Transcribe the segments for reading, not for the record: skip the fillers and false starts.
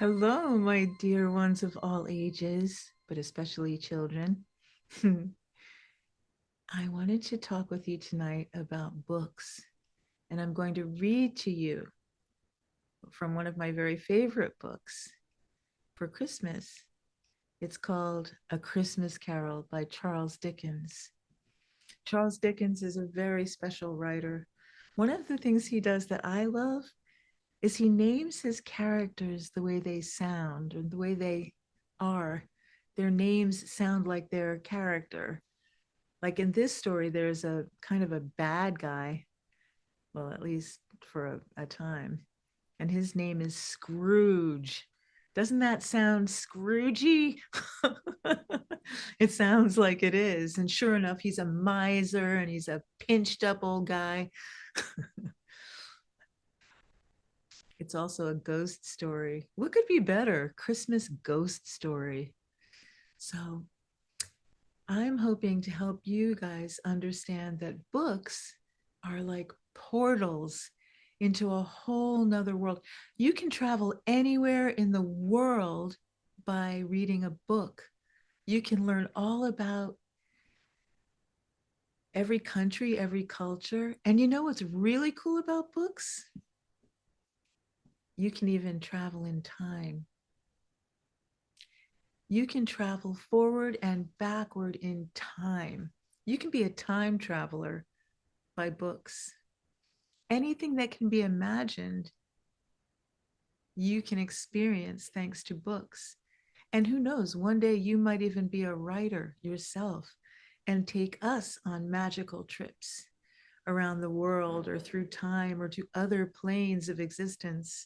Hello, my dear ones of all ages, but especially children. I wanted to talk with you tonight about books, and I'm going to read to you from one of my very favorite books for Christmas. It's called A Christmas Carol by Charles Dickens. Charles Dickens is a very special writer. One of the things he does that I love is he names his characters the way they sound or the way they are. Their names sound like their character. Like in this story, there's a kind of a bad guy, well, at least for a time, and his name is Scrooge. Doesn't that sound Scroogey? It sounds like it is. And sure enough, he's a miser and he's a pinched up old guy. It's also a ghost story. What could be better? Christmas ghost story. So I'm hoping to help you guys understand that books are like portals into a whole nother world. You can travel anywhere in the world by reading a book. You can learn all about every country, every culture. And you know what's really cool about books? You can even travel in time. You can travel forward and backward in time. You can be a time traveler by books. Anything that can be imagined, you can experience thanks to books. And who knows, one day you might even be a writer yourself and take us on magical trips around the world or through time or to other planes of existence.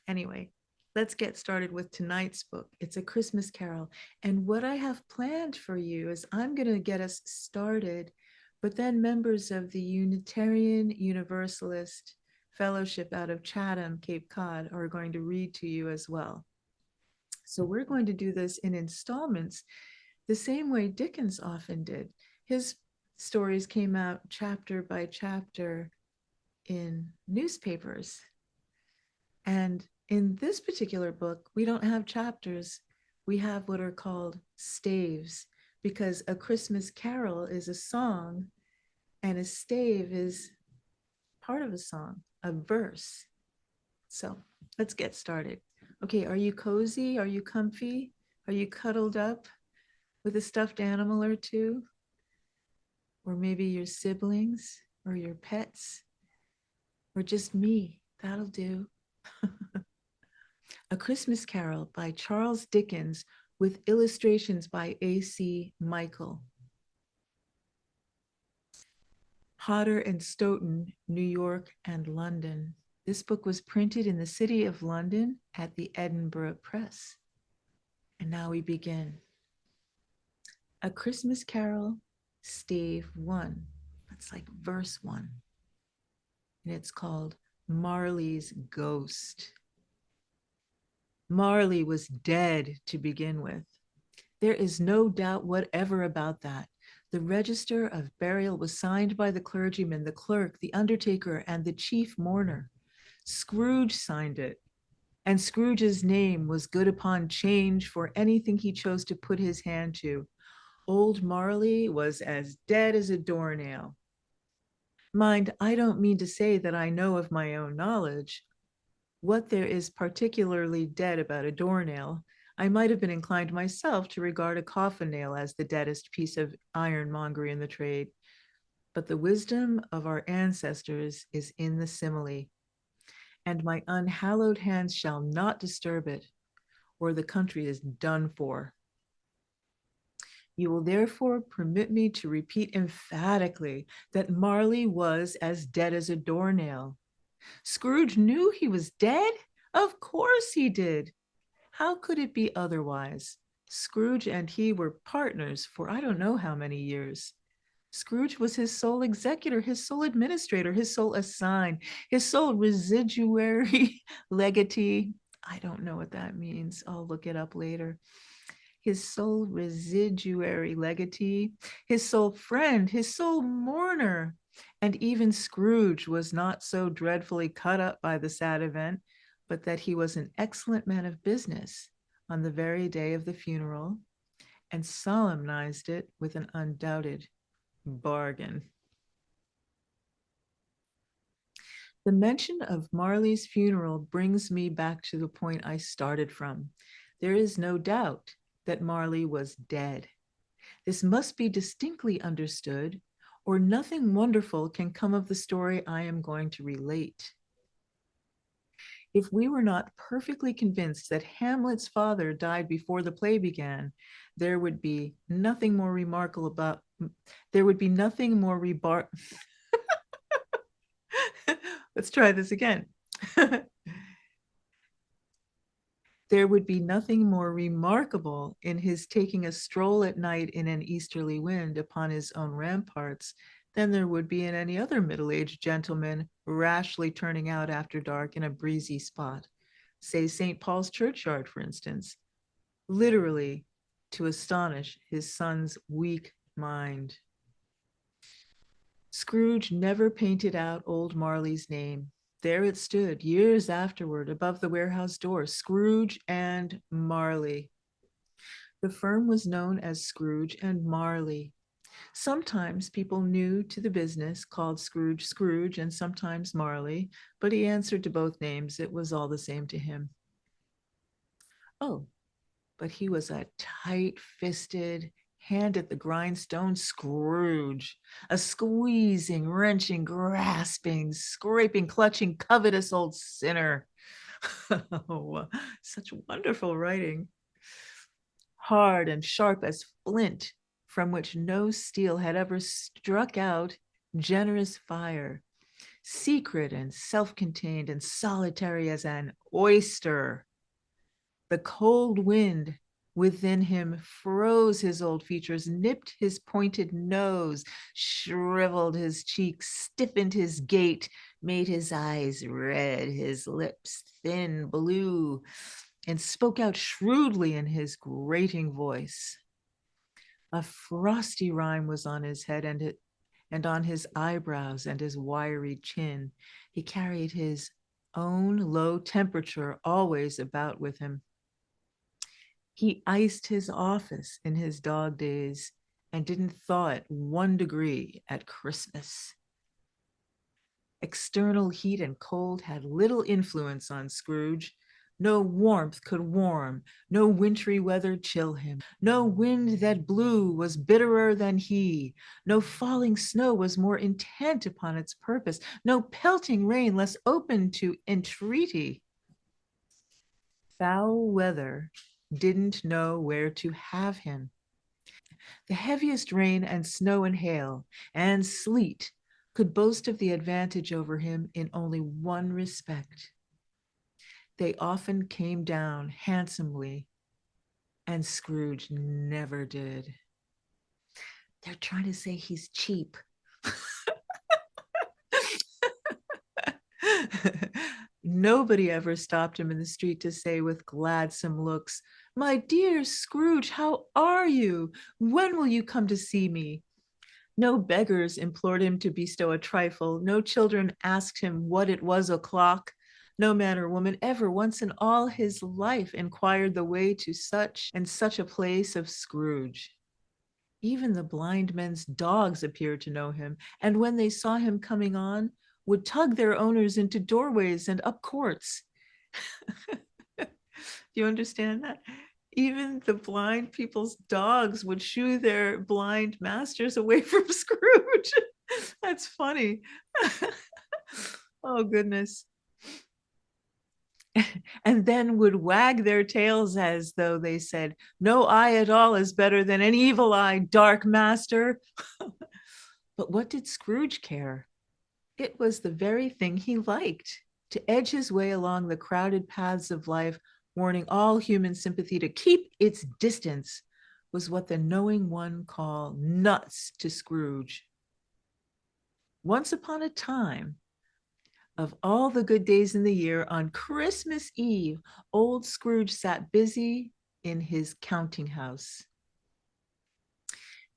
Anyway, let's get started with tonight's book. It's A Christmas Carol. And what I have planned for you is I'm going to get us started, but then members of the Unitarian Universalist Fellowship out of Chatham, Cape Cod, are going to read to you as well. So we're going to do this in installments, the same way Dickens often did. His stories came out chapter by chapter in newspapers. And in this particular book, we don't have chapters. We have what are called staves, because a Christmas carol is a song and a stave is part of a song, a verse. So let's get started. Okay, are you cozy? Are you comfy? Are you cuddled up with a stuffed animal or two? Or maybe your siblings or your pets? Or just me? That'll do. A Christmas Carol by Charles Dickens with illustrations by A.C. Michael. Hodder and Stoughton, New York and London. This book was printed in the city of London at the Edinburgh Press. And now we begin. A Christmas Carol, Stave 1. That's like verse 1. And it's called Marley's Ghost. Marley was dead to begin with. There is no doubt whatever about that. The register of burial was signed by the clergyman, the clerk, the undertaker, and the chief mourner. Scrooge signed it, and Scrooge's name was good upon change for anything he chose to put his hand to. Old Marley was as dead as a doornail. Mind, I don't mean to say that I know of my own knowledge what there is particularly dead about a doornail. I might have been inclined myself to regard a coffin nail as the deadest piece of ironmongery in the trade. But the wisdom of our ancestors is in the simile, and my unhallowed hands shall not disturb it, or the country is done for. You will therefore permit me to repeat emphatically that Marley was as dead as a doornail. Scrooge knew he was dead? Of course he did. How could it be otherwise? Scrooge and he were partners for I don't know how many years. Scrooge was his sole executor, his sole administrator, his sole assign, his sole residuary legatee. I don't know what that means. I'll look it up later. His sole residuary legatee, his sole friend, his sole mourner. And even Scrooge was not so dreadfully cut up by the sad event, but that he was an excellent man of business on the very day of the funeral and solemnized it with an undoubted bargain. The mention of Marley's funeral brings me back to the point I started from. There is no doubt that Marley was dead. This must be distinctly understood, or nothing wonderful can come of the story I am going to relate. If we were not perfectly convinced that Hamlet's father died before the play began, there would be nothing more remarkable about, there would be nothing more let's try this again. There would be nothing more remarkable in his taking a stroll at night in an easterly wind upon his own ramparts than there would be in any other middle-aged gentleman rashly turning out after dark in a breezy spot, say St. Paul's churchyard, for instance, literally to astonish his son's weak mind. Scrooge never painted out old Marley's name. There it stood, years afterward, above the warehouse door, Scrooge and Marley. The firm was known as Scrooge and Marley. Sometimes people new to the business called Scrooge Scrooge and sometimes Marley, but he answered to both names. It was all the same to him. Oh, but he was a tight-fisted, hand at the grindstone Scrooge, a squeezing, wrenching, grasping, scraping, clutching, covetous old sinner. Oh, such wonderful writing. Hard and sharp as flint, from which no steel had ever struck out, generous fire, secret and self-contained and solitary as an oyster. The cold wind within him froze his old features, nipped his pointed nose, shriveled his cheeks, stiffened his gait, made his eyes red, his lips thin blue, and spoke out shrewdly in his grating voice. A frosty rime was on his head and on his eyebrows and his wiry chin. He carried his own low temperature always about with him. He iced his office in his dog days and didn't thaw it 1 degree at Christmas. External heat and cold had little influence on Scrooge. No warmth could warm, no wintry weather chill him. No wind that blew was bitterer than he. No falling snow was more intent upon its purpose. No pelting rain less open to entreaty. Foul weather didn't know where to have him. The heaviest rain and snow and hail and sleet could boast of the advantage over him in only one respect. They often came down handsomely, and Scrooge never did. They're trying to say he's cheap. Nobody ever stopped him in the street to say with gladsome looks, "My dear Scrooge, how are you? When will you come to see me?" No beggars implored him to bestow a trifle. No children asked him what it was o'clock. No man or woman ever once in all his life inquired the way to such and such a place of Scrooge. Even the blind men's dogs appeared to know him, and when they saw him coming on, would tug their owners into doorways and up courts. Do you understand that? Even the blind people's dogs would shoo their blind masters away from Scrooge. That's funny. Oh, goodness. And then would wag their tails as though they said, "No eye at all is better than an evil eye, dark master." But what did Scrooge care? It was the very thing he liked, to edge his way along the crowded paths of life, warning all human sympathy to keep its distance, was what the knowing one call nuts to Scrooge. Once upon a time, of all the good days in the year, on Christmas Eve, old Scrooge sat busy in his counting house.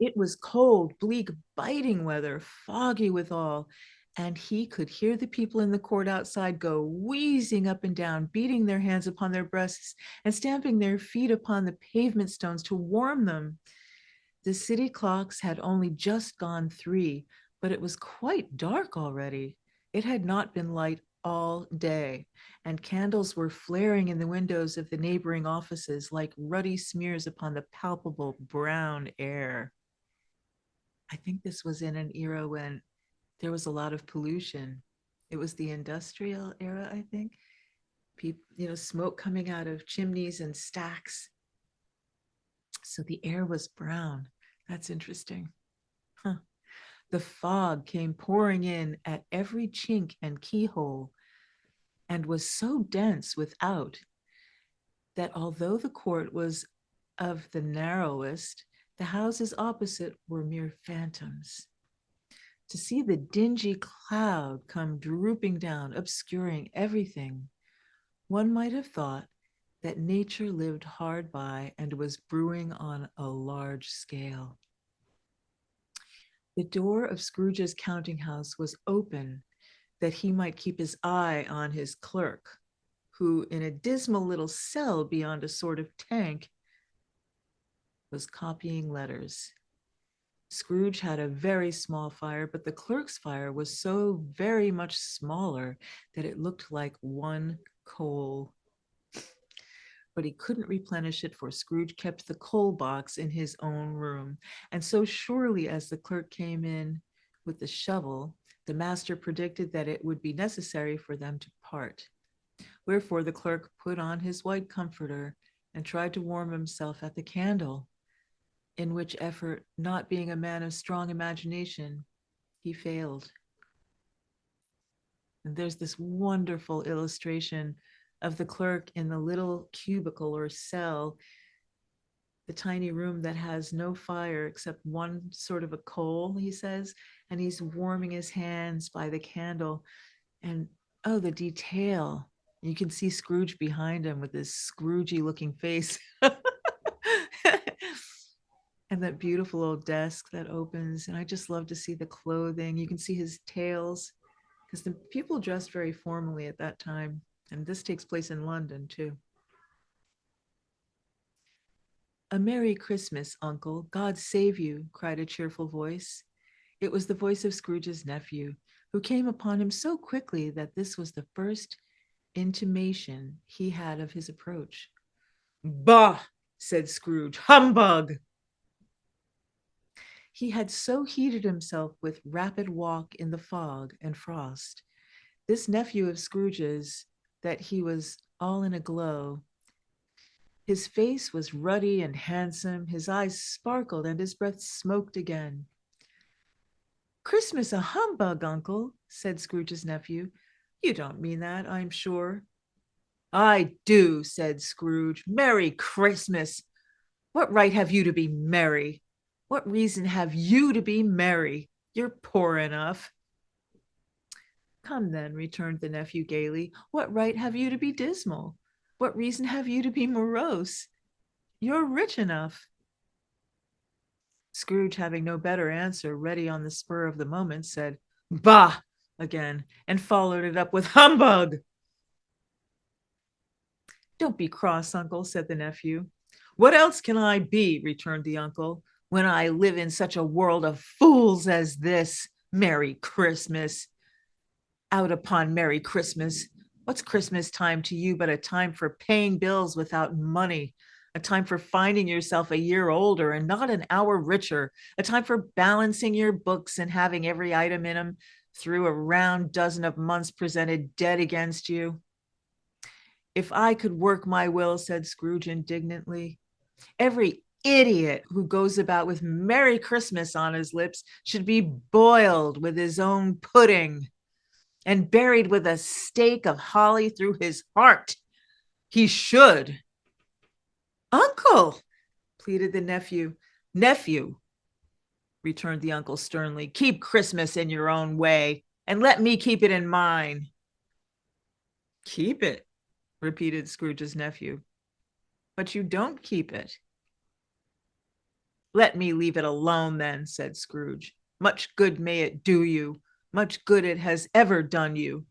It was cold, bleak, biting weather, foggy withal, and he could hear the people in the court outside go wheezing up and down, beating their hands upon their breasts and stamping their feet upon the pavement stones to warm them. The city clocks had only just gone 3, but it was quite dark already. It had not been light all day, and candles were flaring in the windows of the neighboring offices like ruddy smears upon the palpable brown air. I think this was in an era when there was a lot of pollution. It was the industrial era, I think. People, smoke coming out of chimneys and stacks. So the air was brown. That's interesting. Huh. The fog came pouring in at every chink and keyhole and was so dense without that although the court was of the narrowest, the houses opposite were mere phantoms. To see the dingy cloud come drooping down, obscuring everything, one might have thought that nature lived hard by and was brewing on a large scale. The door of Scrooge's counting house was open that he might keep his eye on his clerk, who, in a dismal little cell beyond a sort of tank, was copying letters. Scrooge had a very small fire, but the clerk's fire was so very much smaller that it looked like one coal. But he couldn't replenish it, for Scrooge kept the coal box in his own room. And so surely as the clerk came in with the shovel, the master predicted that it would be necessary for them to part. Wherefore the clerk put on his white comforter and tried to warm himself at the candle, in which effort, not being a man of strong imagination, he failed. And there's this wonderful illustration of the clerk in the little cubicle or cell, the tiny room that has no fire except one sort of a coal, he says, and he's warming his hands by the candle. And oh, the detail. You can see Scrooge behind him with this Scroogey looking face. And that beautiful old desk that opens. And I just love to see the clothing. You can see his tails, because the people dressed very formally at that time. And this takes place in London too. "A Merry Christmas, Uncle. God save you," cried a cheerful voice. It was the voice of Scrooge's nephew, who came upon him so quickly that this was the first intimation he had of his approach. "Bah!" said Scrooge. "Humbug!" He had so heated himself with rapid walk in the fog and frost, this nephew of Scrooge's, that he was all in a glow. His face was ruddy and handsome, his eyes sparkled, and his breath smoked again. "Christmas a humbug, Uncle," said Scrooge's nephew. "You don't mean that, I'm sure." "I do," said Scrooge. "Merry Christmas! What right have you to be merry? What reason have you to be merry? You're poor enough." "Come then," returned the nephew gaily, "what right have you to be dismal? What reason have you to be morose? You're rich enough." Scrooge, having no better answer ready on the spur of the moment, said "Bah!" again, and followed it up with "Humbug!" "Don't be cross, Uncle," said the nephew. "What else can I be," returned the uncle, "when I live in such a world of fools as this? Merry Christmas! Out upon Merry Christmas! What's Christmas time to you but a time for paying bills without money, a time for finding yourself a year older and not an hour richer, a time for balancing your books and having every item in them through a round dozen of months presented dead against you?" "If I could work my will," said Scrooge indignantly, "every idiot who goes about with Merry Christmas on his lips should be boiled with his own pudding and buried with a stake of holly through his heart. He should." "Uncle!" pleaded the nephew. "Nephew," returned the uncle sternly, "keep Christmas in your own way and let me keep it in mine." "Keep it," repeated Scrooge's nephew. "But you don't keep it." "Let me leave it alone then," said Scrooge. "Much good may it do you. much good it has ever done you.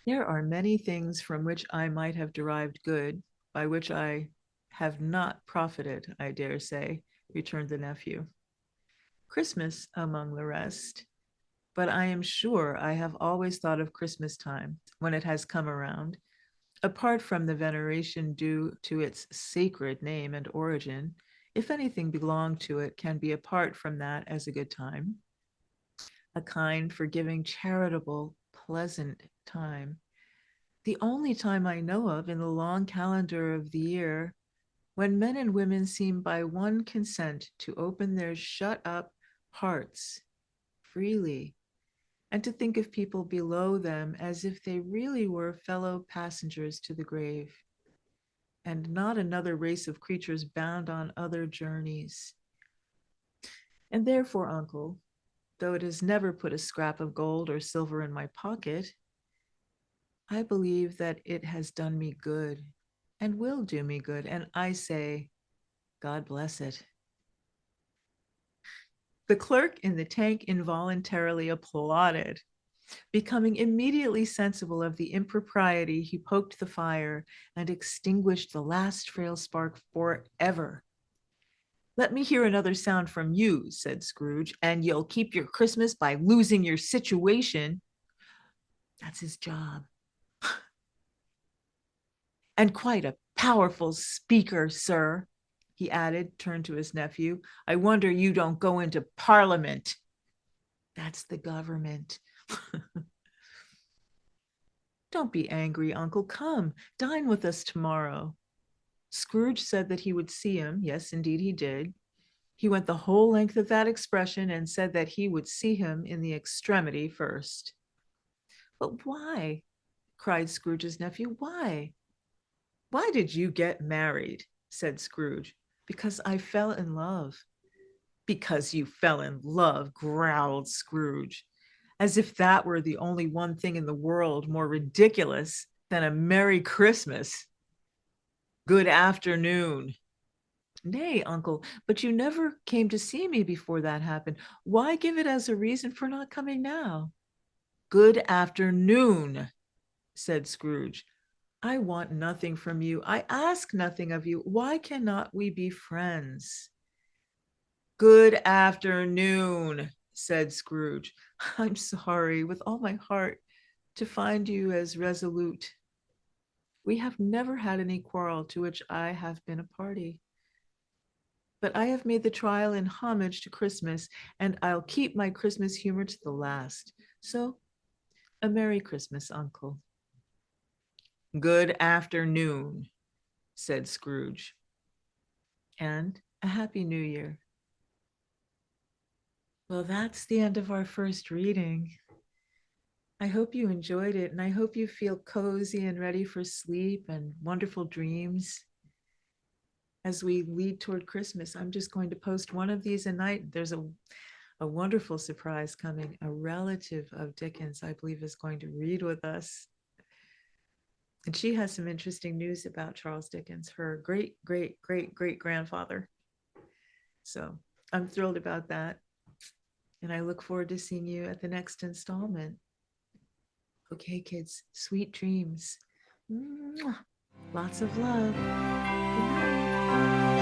There are many things from which I might have derived good, by which I have not profited, I dare say, returned the nephew. Christmas among the rest, but I am sure I have always thought of Christmas time when it has come around, apart from the veneration due to its sacred name and origin. If anything belonged to it can be apart from that as a good time, a kind, forgiving, charitable, pleasant time. The only time I know of in the long calendar of the year when men and women seem by one consent to open their shut up hearts freely and to think of people below them as if they really were fellow passengers to the grave and not another race of creatures bound on other journeys. And therefore, uncle, though it has never put a scrap of gold or silver in my pocket, I believe that it has done me good and will do me good. And I say, God bless it. The clerk in the tank involuntarily applauded. Becoming immediately sensible of the impropriety, he poked the fire and extinguished the last frail spark forever. Let me hear another sound from you, said Scrooge, and you'll keep your Christmas by losing your situation. That's his job. And quite a powerful speaker, sir, he added, turned to his nephew. I wonder you don't go into Parliament. That's the government. Don't be angry, uncle. Come, dine with us tomorrow. Scrooge said that he would see him. Yes, indeed he did. He went the whole length of that expression and said that he would see him in the extremity first. But why? Cried Scrooge's nephew. Why? Why did you get married? Said Scrooge. Because I fell in love. Because you fell in love, growled Scrooge, as if that were the only one thing in the world more ridiculous than a Merry Christmas. Good afternoon. Nay, uncle, but you never came to see me before that happened. Why give it as a reason for not coming now? Good afternoon, said Scrooge. I want nothing from you. I ask nothing of you. Why cannot we be friends? Good afternoon, said Scrooge. I'm sorry with all my heart to find you as resolute. We have never had any quarrel to which I have been a party. But I have made the trial in homage to Christmas, and I'll keep my Christmas humor to the last. So, a Merry Christmas, Uncle. Good afternoon, said Scrooge. And a Happy New Year. Well, that's the end of our first reading. I hope you enjoyed it, and I hope you feel cozy and ready for sleep and wonderful dreams. As we lead toward Christmas, I'm just going to post one of these a night. There's a wonderful surprise coming. A relative of Dickens, I believe, is going to read with us. And she has some interesting news about Charles Dickens, her great, great, great, great grandfather. So I'm thrilled about that. And I look forward to seeing you at the next installment. Okay, kids, sweet dreams. Mwah. Lots of love. Good night.